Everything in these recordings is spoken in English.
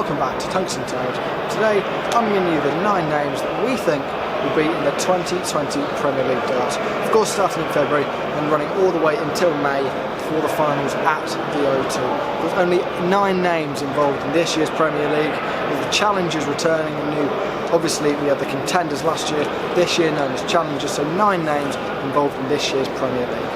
welcome back to Tungsten Tales. Today I'm giving you the 9 names that we think will be in the 2020 Premier League darts. Of course starting in February and running all the way until May for the finals at the O2. There's only 9 names involved in this year's Premier League, with the challengers returning anew. Obviously we had the contenders last year, this year known as challengers, so 9 names involved in this year's Premier League.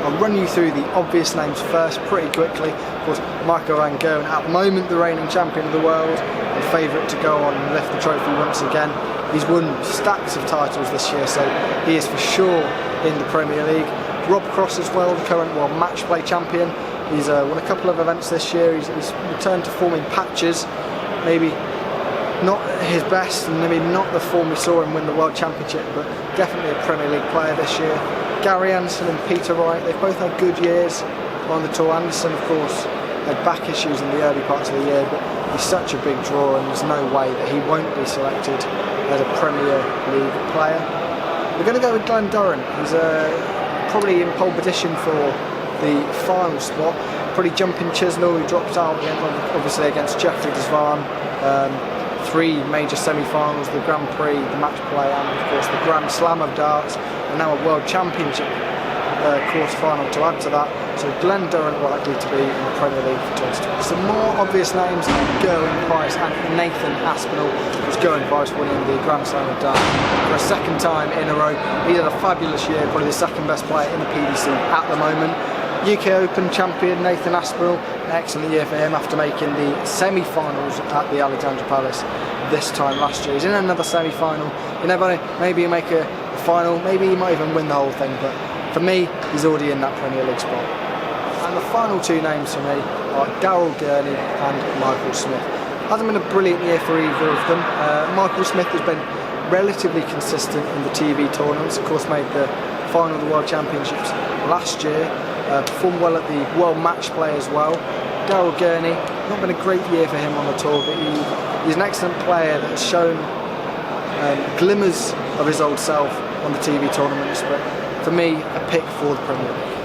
I'll run you through the obvious names first pretty quickly. Of course, Michael van Gerwen, at the moment the reigning champion of the world, and favourite to go on and lift the trophy once again. He's won stacks of titles this year, so he is for sure in the Premier League. Rob Cross as well, the current world match play champion. He's won a couple of events this year. He's returned to form in patches, maybe not his best and maybe not the form we saw him win the World Championship, but definitely a Premier League player this year. Gary Anderson and Peter Wright, they've both had good years on the tour. Anderson, of course, had back issues in the early parts of the year, but he's such a big draw and there's no way that he won't be selected as a Premier League player. We're going to go with Glen Durrant. He's probably in pole position for the final spot. Probably jumping Chisnall, who dropped out again, obviously against Jeffrey Desvan. 3 major semi-finals, the Grand Prix, the match play, and of course the Grand Slam of darts, and now a World Championship quarter-final to add to that. So Glen Durrant likely to be in the Premier League for 2020. Some more obvious names: Gerwyn Price and Nathan Aspinall. Because Gerwyn Price winning the Grand Slam of darts for a 2nd time in a row. He had a fabulous year, probably the 2nd best player in the PDC at the moment. UK Open champion Nathan Aspinall, an excellent year for him after making the semi-finals at the Alexandra Palace this time last year. He's in another semi-final. You never know, maybe he'll make a final, maybe he might even win the whole thing, but for me, he's already in that Premier League spot. And the final 2 names for me are Daryl Gurney and Michael Smith. Hasn't been a brilliant year for either of them. Michael Smith has been relatively consistent in the TV tournaments, of course made the final of the World Championships last year. Performed well at the World Match Play as well. Daryl Gurney, not been a great year for him on the tour, but he's an excellent player that has shown glimmers of his old self on the TV tournaments, but for me, a pick for the Premier League.